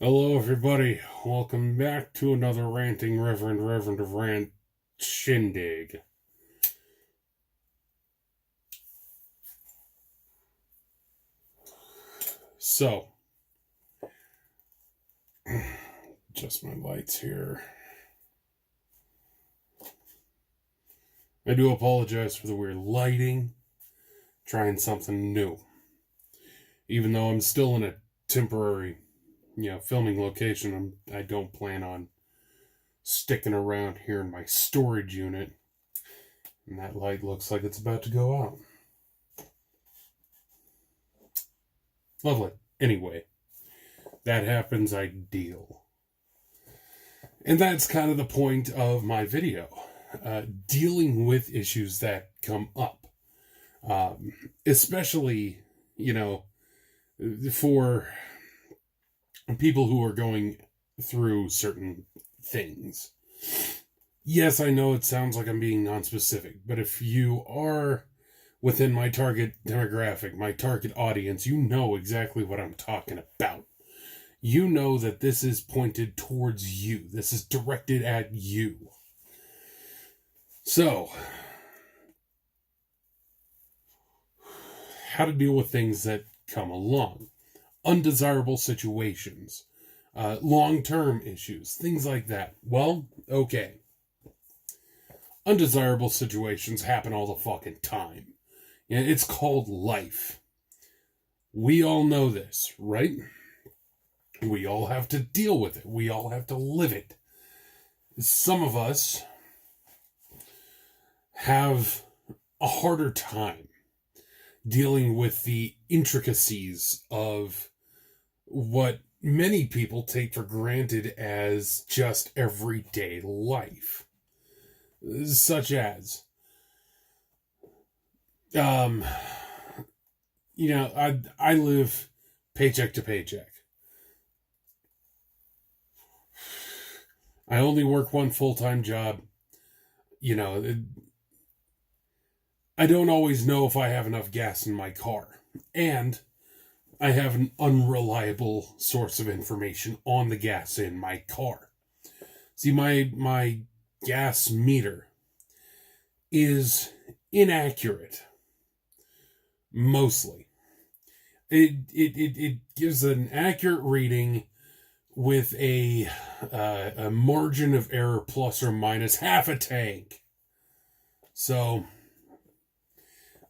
Hello, everybody. Welcome back to another ranting Reverend of Rant shindig. So, adjust my lights here. I do apologize for the weird lighting. Trying something new. Even though I'm still in a temporary, filming location, I don't plan on sticking around here in my storage unit. And that light looks like it's about to go out. Lovely. Anyway, that happens, I deal. And that's kind of the point of my video. Dealing with issues that come up. Especially, for people who are going through certain things. Yes, I know it sounds like I'm being non-specific, but if you are within my target demographic, my target audience, you know exactly what I'm talking about. You know that this is pointed towards you. This is directed at you. So, how to deal with things that come along. Undesirable situations. Long-term issues. Things like that. Well, okay. Undesirable situations happen all the fucking time. It's called life. We all know this, right? We all have to deal with it. We all have to live it. Some of us have a harder time dealing with the intricacies of what many people take for granted as just everyday life. Such as, I live paycheck to paycheck. I only work one full-time job. I don't always know if I have enough gas in my car. And I have an unreliable source of information on the gas in my car. See, my gas meter is inaccurate. Mostly. It gives an accurate reading with a margin of error plus or minus half a tank. So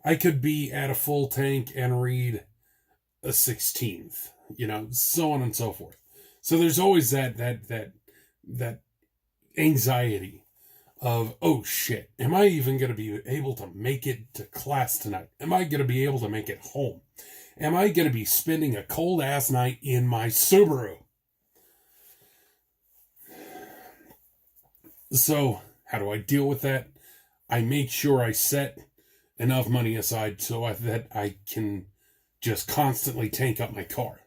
I could be at a full tank and read a 16th, so on and so forth. So there's always that anxiety of, oh shit, am I even going to be able to make it to class tonight? Am I going to be able to make it home? Am I going to be spending a cold ass night in my Subaru? So how do I deal with that? I make sure I set enough money aside so that I can just constantly tank up my car.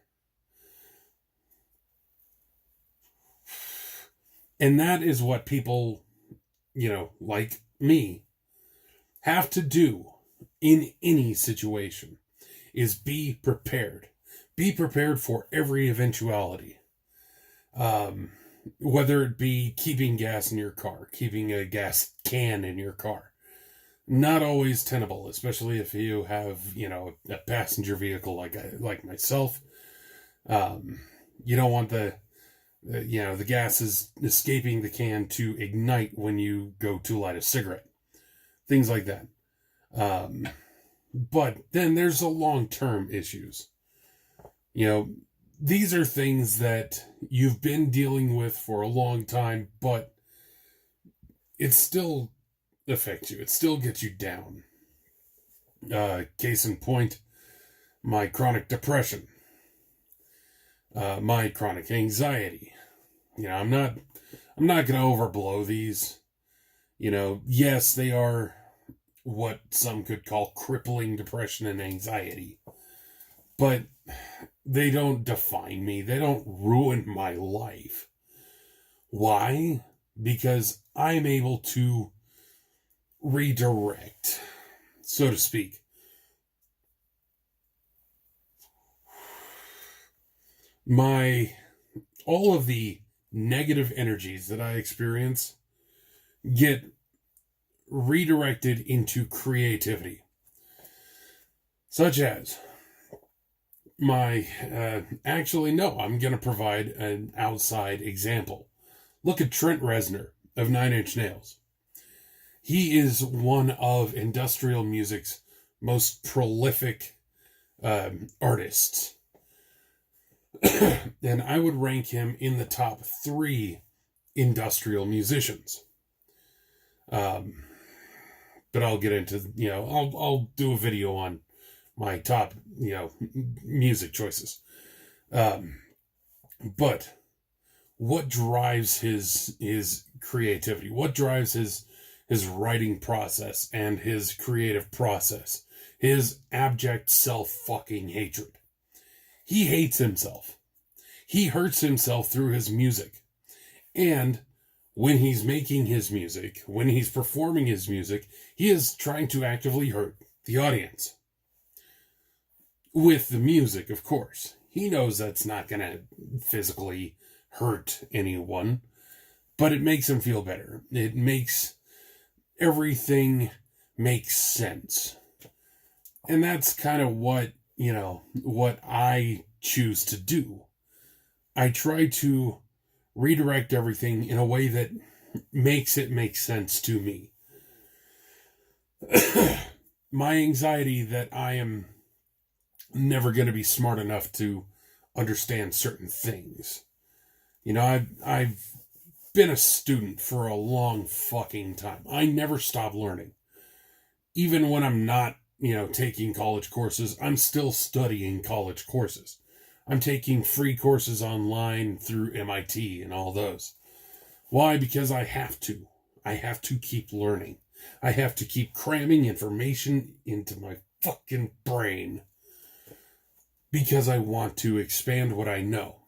And that is what people, like me, have to do in any situation, is be prepared. Be prepared for every eventuality. Whether it be keeping gas in your car, keeping a gas can in your car. Not always tenable, especially if you have, a passenger vehicle like myself. You don't want the gas is escaping the can to ignite when you go to light a cigarette. Things like that. But then there's the long-term issues. These are things that you've been dealing with for a long time, but it still affects you. It still gets you down. Case in point, my chronic depression. My chronic anxiety. I'm not going to overblow these. Yes, they are what some could call crippling depression and anxiety. But they don't define me. They don't ruin my life. Why? Because I'm able to redirect, so to speak. My all of the negative energies that I experience get redirected into creativity. Such as I'm going to provide an outside example. Look at Trent Reznor of Nine Inch Nails. He is one of industrial music's most prolific artists. And I would rank him in the top 3 industrial musicians. But I'll get into, I'll do a video on my top, music choices. But what drives his creativity? What drives his writing process and his creative process? His abject self-fucking hatred. He hates himself. He hurts himself through his music. And when he's making his music, when he's performing his music, he is trying to actively hurt the audience. With the music, of course. He knows that's not going to physically hurt anyone, but it makes him feel better. It makes everything make sense. And that's kind of what I choose to do. I try to redirect everything in a way that makes it make sense to me. My anxiety that I am never going to be smart enough to understand certain things. I've been a student for a long fucking time. I never stop learning. Even when I'm not, taking college courses, I'm still studying college courses. I'm taking free courses online through MIT and all those. Why? Because I have to. I have to keep learning. I have to keep cramming information into my fucking brain. Because I want to expand what I know.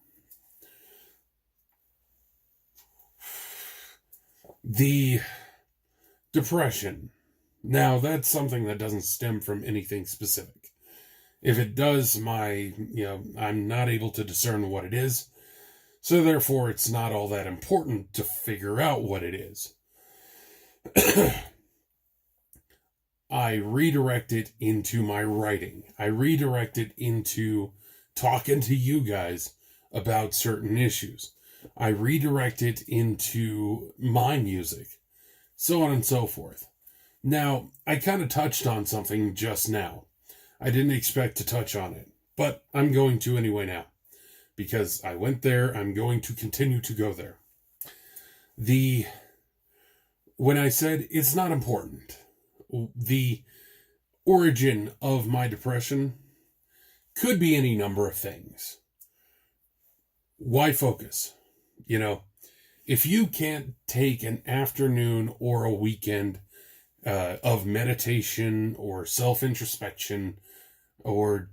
The depression. Now, that's something that doesn't stem from anything specific. If it does, I'm not able to discern what it is. So therefore, it's not all that important to figure out what it is. I redirect it into my writing. I redirect it into talking to you guys about certain issues. I redirect it into my music, so on and so forth. Now, I kind of touched on something just now. I didn't expect to touch on it, but I'm going to anyway now. Because I went there, I'm going to continue to go there. When I said it's not important, the origin of my depression could be any number of things. Why focus? If you can't take an afternoon or a weekend of meditation or self-introspection or,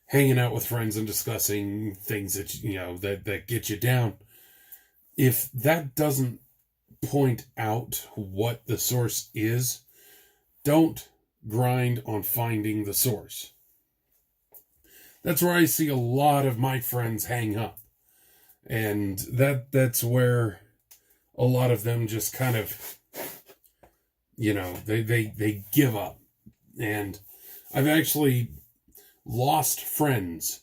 hanging out with friends and discussing things that get you down, if that doesn't point out what the source is, don't grind on finding the source. That's where I see a lot of my friends hang up. And that's where a lot of them just kind of, they give up. And I've actually lost friends.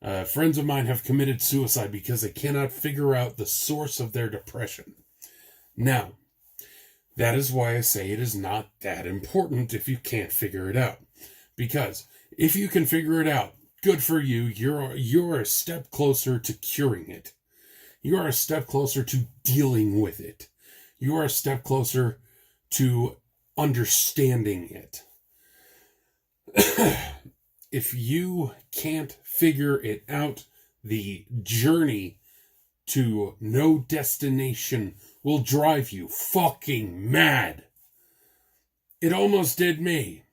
Friends of mine have committed suicide because they cannot figure out the source of their depression. Now, that is why I say it is not that important if you can't figure it out. Because if you can figure it out, good for you. You're a step closer to curing it. You are a step closer to dealing with it. You are a step closer to understanding it. If you can't figure it out, the journey to no destination will drive you fucking mad. It almost did me.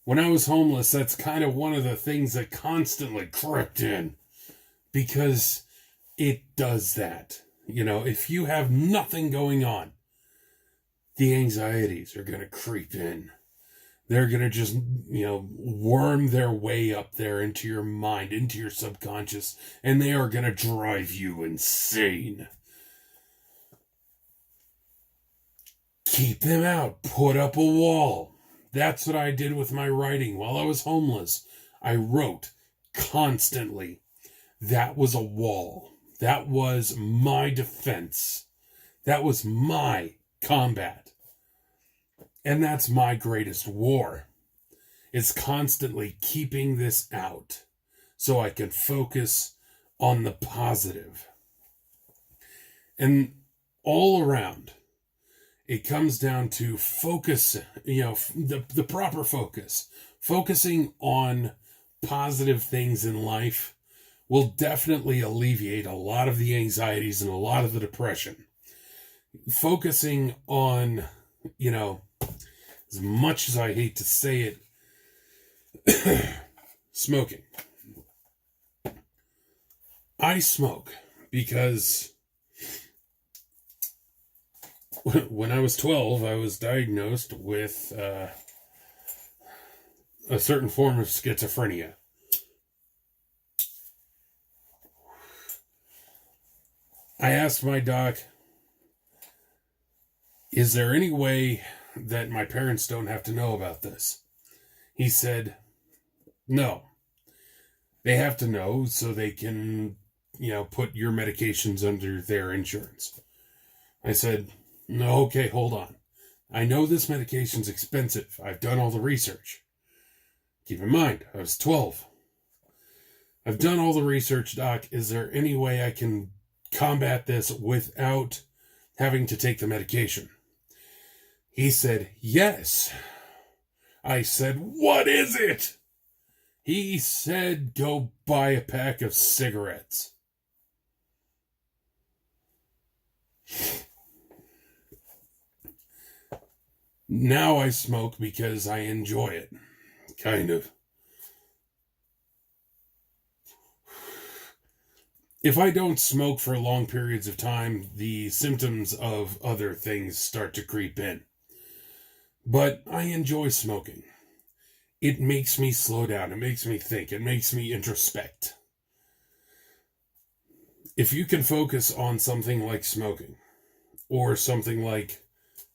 When I was homeless, that's kind of one of the things that constantly crept in. Because it does that. If you have nothing going on, the anxieties are going to creep in. They're going to just, worm their way up there into your mind, into your subconscious, and they are going to drive you insane. Keep them out. Put up a wall. That's what I did with my writing. While I was homeless, I wrote constantly. That was a wall. That was my defense. That was my combat. And that's my greatest war. It's constantly keeping this out so I can focus on the positive. And all around, it comes down to focus, the proper focus. Focusing on positive things in life will definitely alleviate a lot of the anxieties and a lot of the depression. Focusing on, as much as I hate to say it, smoking. I smoke because when I was 12, I was diagnosed with a certain form of schizophrenia. I asked my doc, is there any way that my parents don't have to know about this? He said, no. They have to know so they can, put your medications under their insurance. I said, no, okay, hold on. I know this medication's expensive. I've done all the research. Keep in mind, I was 12. I've done all the research, Doc. Is there any way I can combat this without having to take the medication? He said, yes. I said, what is it? He said, go buy a pack of cigarettes. Now I smoke because I enjoy it. Kind of. If I don't smoke for long periods of time, the symptoms of other things start to creep in. But I enjoy smoking. It makes me slow down. It makes me think. It makes me introspect. If you can focus on something like smoking, or something like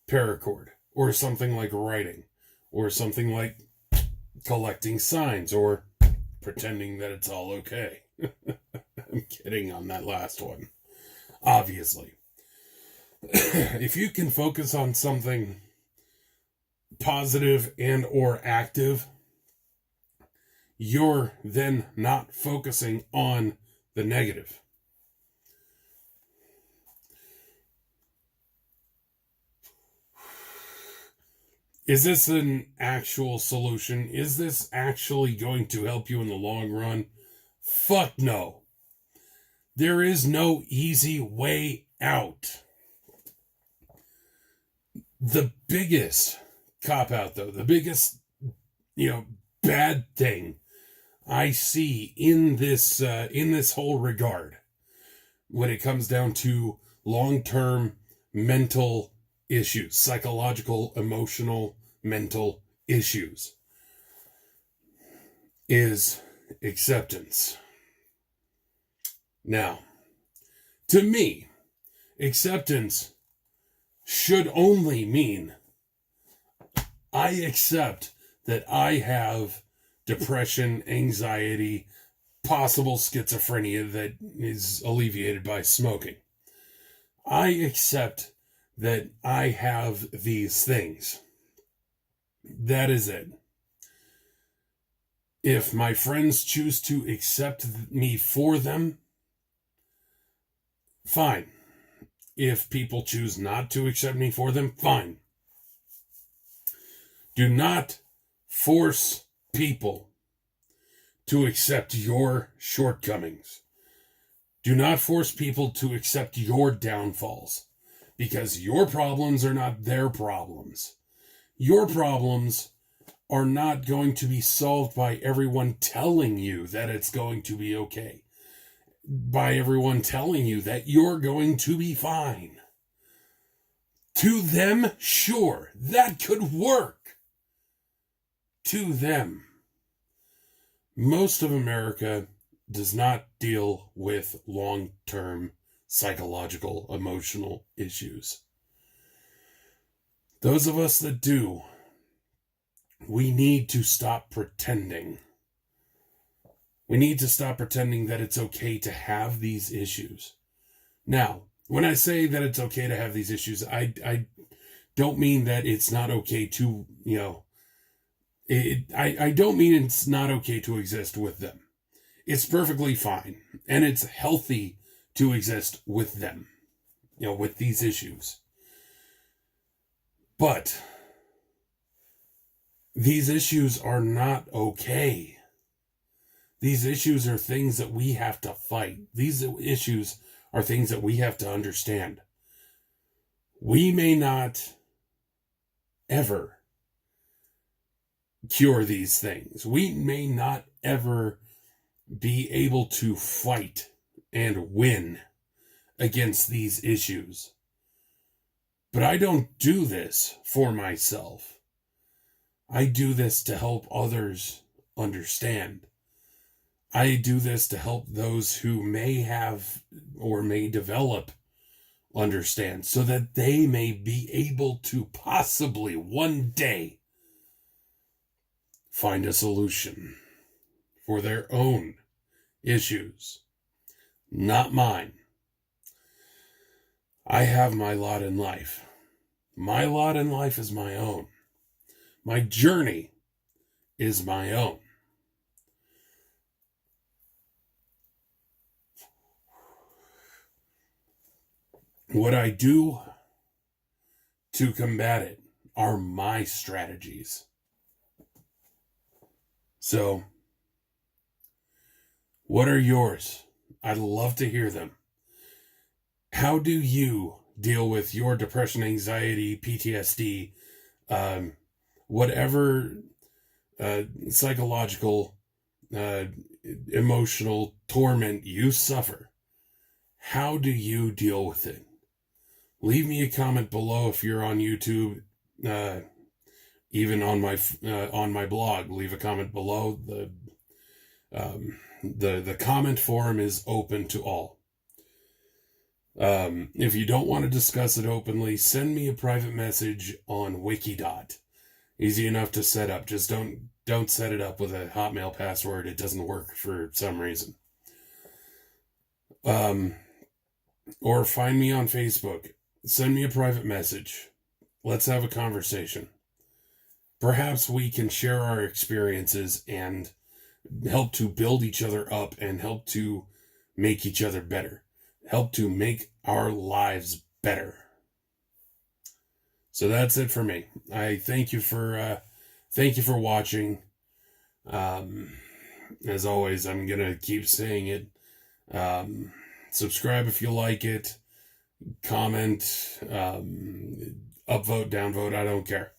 paracord, or something like writing, or something like collecting signs, or pretending that it's all okay. I'm kidding on that last one. Obviously. If you can focus on something positive and or active, you're then not focusing on the negative. Is this an actual solution? Is this actually going to help you in the long run? Fuck no. There is no easy way out. The biggest cop-out, though, the biggest, bad thing I see in this whole regard, when it comes down to long-term mental issues, psychological, emotional, mental issues, is acceptance. Now, to me, acceptance should only mean I accept that I have depression, anxiety, possible schizophrenia that is alleviated by smoking. I accept that I have these things. That is it. If my friends choose to accept me for them, fine. If people choose not to accept me for them, fine. Do not force people to accept your shortcomings. Do not force people to accept your downfalls, because your problems are not their problems. Your problems are not going to be solved by everyone telling you that it's going to be okay. By everyone telling you that you're going to be fine. To them, sure, that could work. to them, most of America does not deal with long-term psychological, emotional issues. Those of us that do, we need to stop pretending. We need to stop pretending that it's okay to have these issues. Now, when I say that it's okay to have these issues, I don't mean that it's not okay to, I don't mean it's not okay to exist with them. It's perfectly fine, and it's healthy to exist with them, with these issues. But these issues are not okay. These issues are things that we have to fight. These issues are things that we have to understand. We may not ever cure these things. We may not ever be able to fight and win against these issues. But I don't do this for myself. I do this to help others understand. I do this to help those who may have or may develop understand, so that they may be able to possibly one day find a solution for their own issues, not mine. I have my lot in life. My lot in life is my own. My journey is my own. What I do to combat it are my strategies. So, what are yours? I'd love to hear them. How do you deal with your depression, anxiety, PTSD, whatever psychological, emotional torment you suffer? How do you deal with it? Leave me a comment below if you're on YouTube, even on my blog. Leave a comment below. The comment forum is open to all. If you don't want to discuss it openly, send me a private message on Wikidot. Easy enough to set up. Just don't set it up with a Hotmail password. It doesn't work for some reason. Or find me on Facebook. Send me a private message. Let's have a conversation. Perhaps we can share our experiences and help to build each other up and help to make each other better. Help to make our lives better. So that's it for me. I thank you for watching. As always, I'm gonna keep saying it. Subscribe if you like it. Comment, upvote, downvote, I don't care.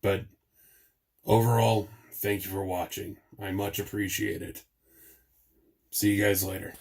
But overall, thank you for watching. I much appreciate it. See you guys later.